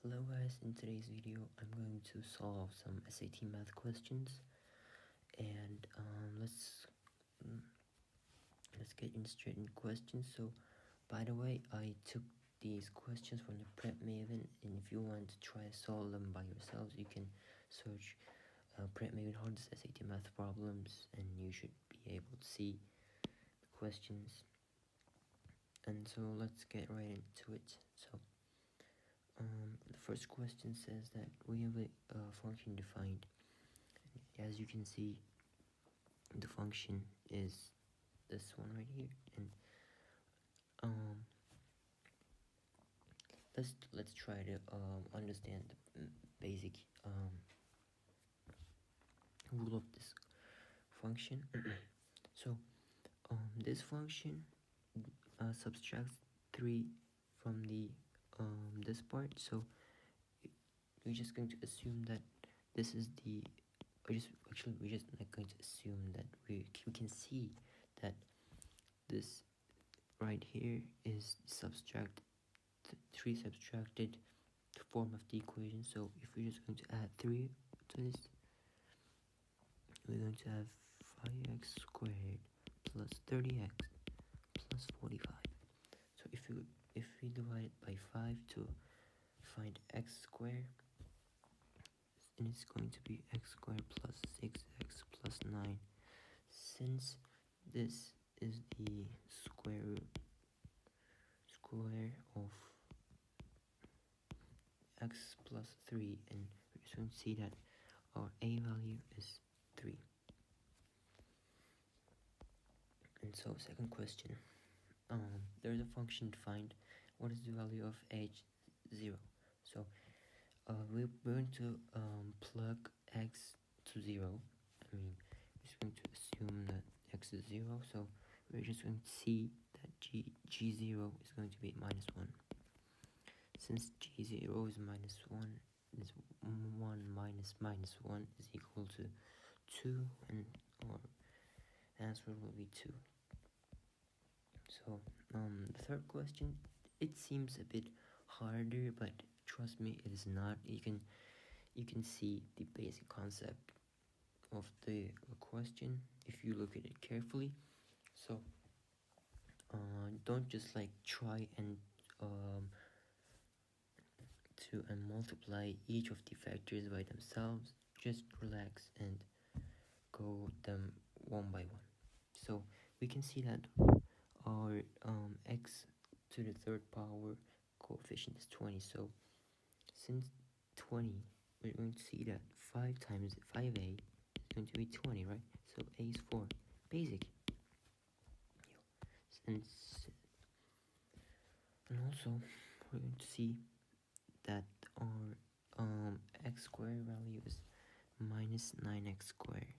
Hello guys, in today's video I'm going to solve some SAT math questions, and let's get straight into questions. So by the way, I took these questions from the Prep Maven, and if you want to try to solve them by yourselves, you can search Prep Maven hardest SAT math problems, and you should be able to see the questions. And so let's get right into it. So the first question says that we have a function defined. As you can see, the function is this one right here, and let's try to understand the basic rule of this function. So this function subtracts 3 from the this part, so we're just going to assume that this is the we're just not going to assume that we can see that this right here is subtracted 3 subtracted form of the equation. So if we're just going to add 3 to this, we're going to have 5x squared plus 30x plus 45. So if we divide it by 5 to find x squared, and it's going to be x squared plus 6x plus 9. Since this is the square of x plus 3, and we're just going to see that our a value is 3. And so second question, there's a function defined. What is the value of h0? So we're going to plug x to 0. I mean, we're just going to assume that x is 0, so we're just going to see that g0 is going to be minus 1. Since g0 is minus 1, is 1 minus minus 1 is equal to 2, and our answer will be 2. So the third question, it seems a bit harder, but trust me, it is not. You can see the basic concept of the question if you look at it carefully. So don't just like try and multiply each of the factors by themselves. Just relax and go them one by one. So we can see that our x to the third power coefficient is 20. So since 20, we're going to see that 5 times 5a is going to be 20, right? So a is 4. Basic. And also we're going to see that our x squared value is minus 9x squared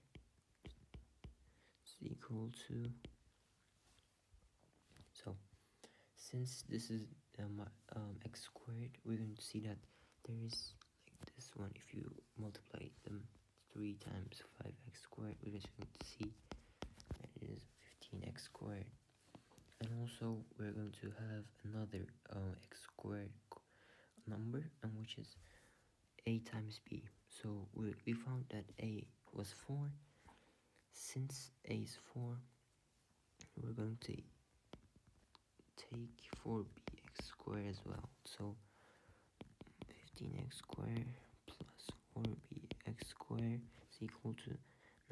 is equal to, so since this is x squared, we're going to see that there is like this one. If you multiply them 3 times 5x squared, we're just going to see that it is 15x squared. And also we're going to have another x squared number, and which is a times b. So we found that a was 4. Since a is 4, we're going to take 4bx squared as well. So 15x squared plus 4bx squared is equal to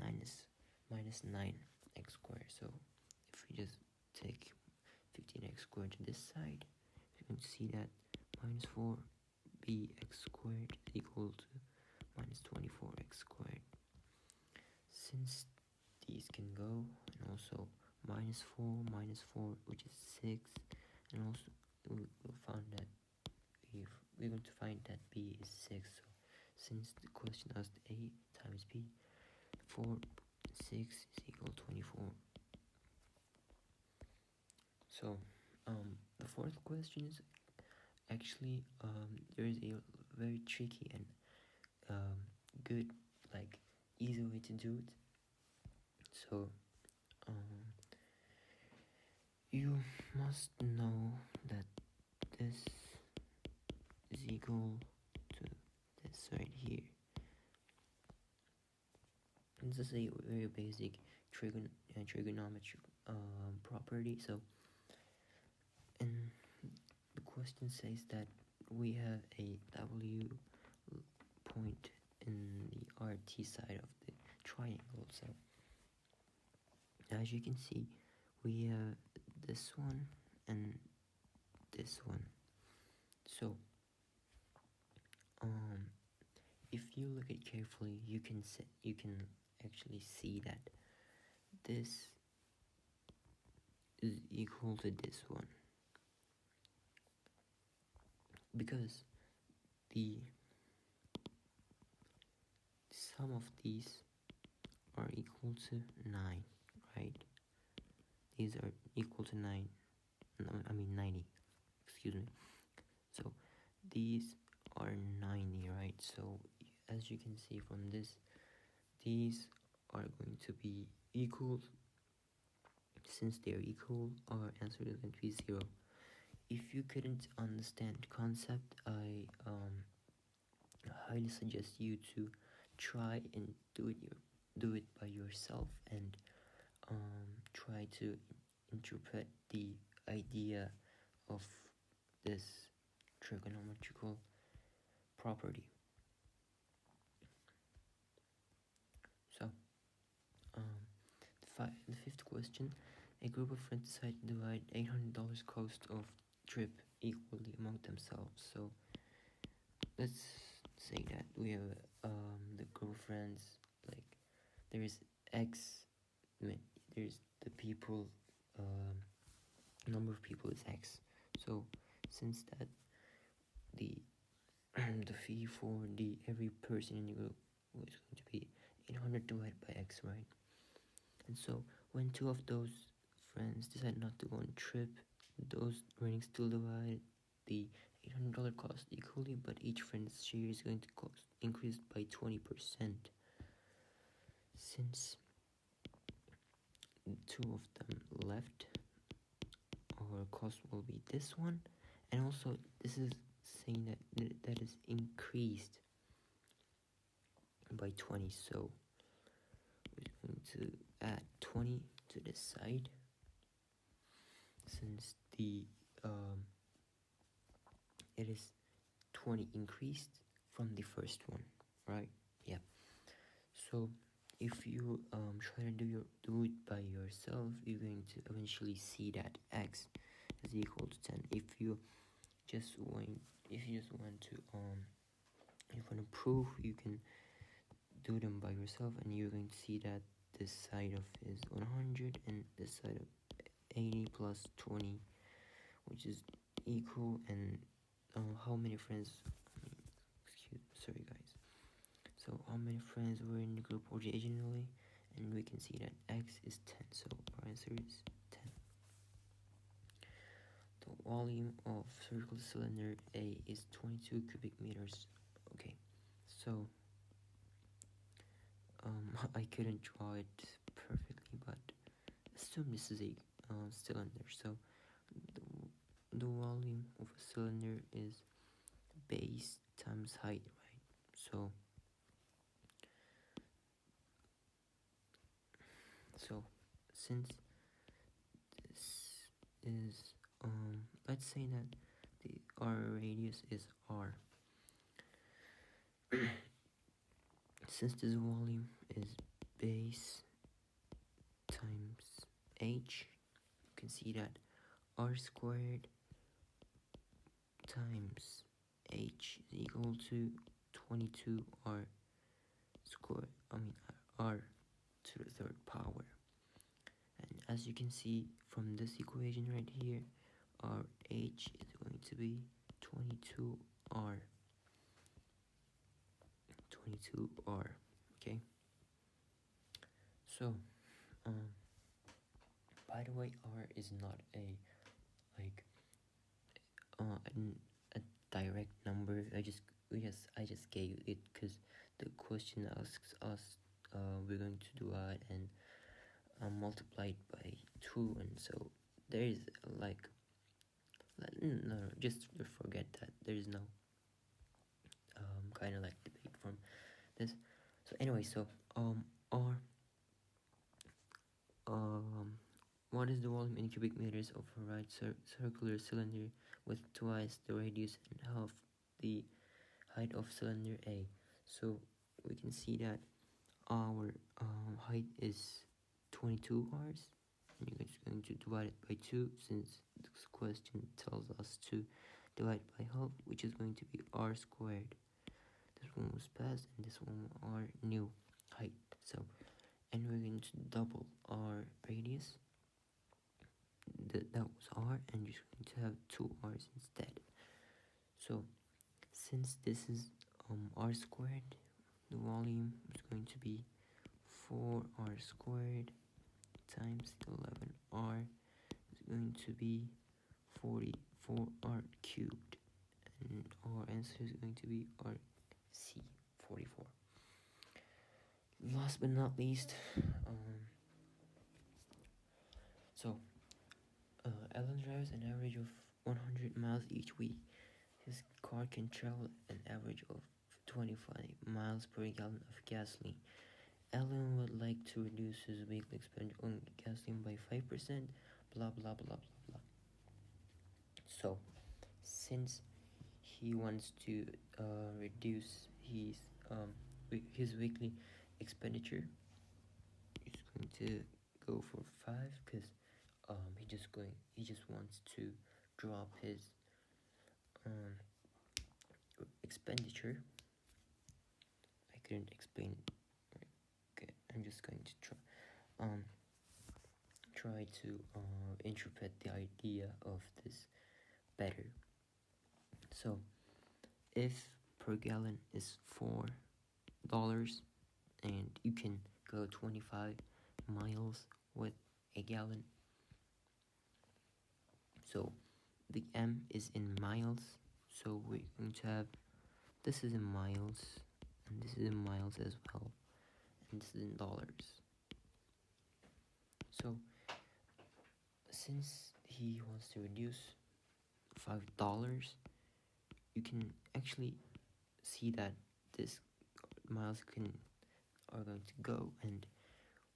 minus 9x squared. So if we just take 15x squared to this side, you can see that minus 4bx squared is equal to minus 24x squared. Since these can go, and also minus 4, which is 6, and also we'll find that we're going to find that b is 6. So since the question asked a times b, 4 6 is equal to 24. So the fourth question is actually there is a very tricky and good, like easy way to do it. So you must know that this is equal this is a very basic trigonometric property. So, and the question says that we have a W point in the RT side of the triangle. So, as you can see, we have this one and this one. So, if you look at carefully, you can actually see that this is equal to this one, because the sum of these are equal to 9, right? These are equal to 9, I mean 90, excuse me. So these are 90, right? So as you can see from this, these are going to be equal. Since they are equal, our answer is going to be 0. If you couldn't understand the concept, I highly suggest you to try and do it by yourself, and try to interpret the idea of this trigonometrical property. So, the fifth question: a group of friends decide to divide $800 cost of trip equally among themselves. So, let's say that we have the group of friends, like there is X, there's the people, number of people is X. So since that the the fee for every person in the group was going to be 800 divided by X, right? And so when two of those friends decide not to go on a trip, those remaining still divide the $800 cost equally, but each friend's share is going to cost increase by 20%. Since two of them left, our cost will be this one, and also this is saying that is increased by 20. So we're going to add 20 to this side, since the it is 20 increased from the first one, right? Yeah. So if you try to do it by yourself, you're going to eventually see that X is equal to 10. If you just want to prove, you can do them by yourself, and you're going to see that this side of is 100 and this side of 80 plus 20, which is equal. And how many friends, sorry guys, so how many friends were in the group originally, and we can see that X is 10, so our answer is 10. The volume of circular cylinder A is 22 cubic meters. Okay, so I couldn't draw it perfectly, but assume this is a cylinder. So the volume of a cylinder is base times height, right? So since this is let's say that our radius is R. Since this volume is base times h, you can see that R squared times h is equal to 22R squared, R to the third power. And as you can see from this equation right here, our h is going to be 22R. Okay, so by the way, R is not a a direct number. I just gave it because the question asks us we're going to divide and multiply it by 2, and so there is no, just forget that. There is no kind of like debate from this. So anyway, so Or what is the volume in cubic meters of a right circular cylinder with twice the radius and half the height of cylinder A? So we can see that our height is 22 r's, and you're just going to divide it by 2 since this question tells us to divide by half, which is going to be r squared. This one was past and this one our new height. So, and we're going to double our radius. That was r, and you're going to have 2 r's instead. So since this is r squared, the volume is going to be 4r squared times 11r is going to be 44r cubed, and our answer is going to be RC, 44. Last but not least, Alan drives an average of 100 miles each week. His car can travel an average of 25 miles per gallon of gasoline. Alan would like to reduce his weekly expenditure on gasoline by 5%, blah blah blah blah blah. So, since he wants to reduce his weekly expenditure, he's going to go for 5 because he just wants to drop his expenditure. I couldn't explain. Okay, I'm just going to try to interpret the idea of this better. So, if per gallon is $4 and you can go 25 miles with a gallon, so the M is in miles, so we're going to have this is in miles and this is in miles as well, and this is in dollars. So since he wants to reduce $5, you can actually see that this miles are going to go, and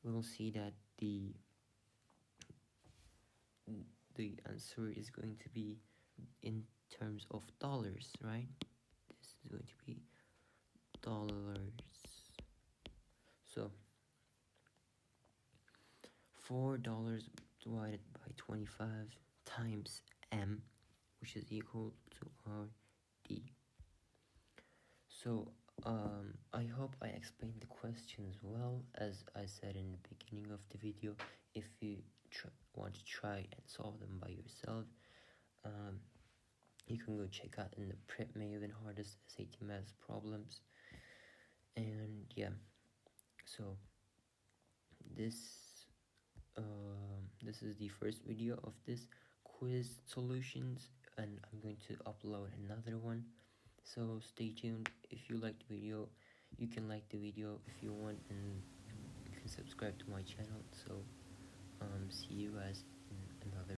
we'll see that the answer is going to be in terms of dollars, right? This is going to be dollars. So $4 divided by 25 times M, which is equal to RD. So I hope I explained the questions well. As I said in the beginning of the video, if you want to try and solve them by yourself, you can go check out in the Prep Maven Hardest SAT Math Problems. And yeah, so this is the first video of this quiz solutions, and I'm going to upload another one, so stay tuned. If you liked the video, you can like the video if you want, and you can subscribe to my channel. So see you guys in another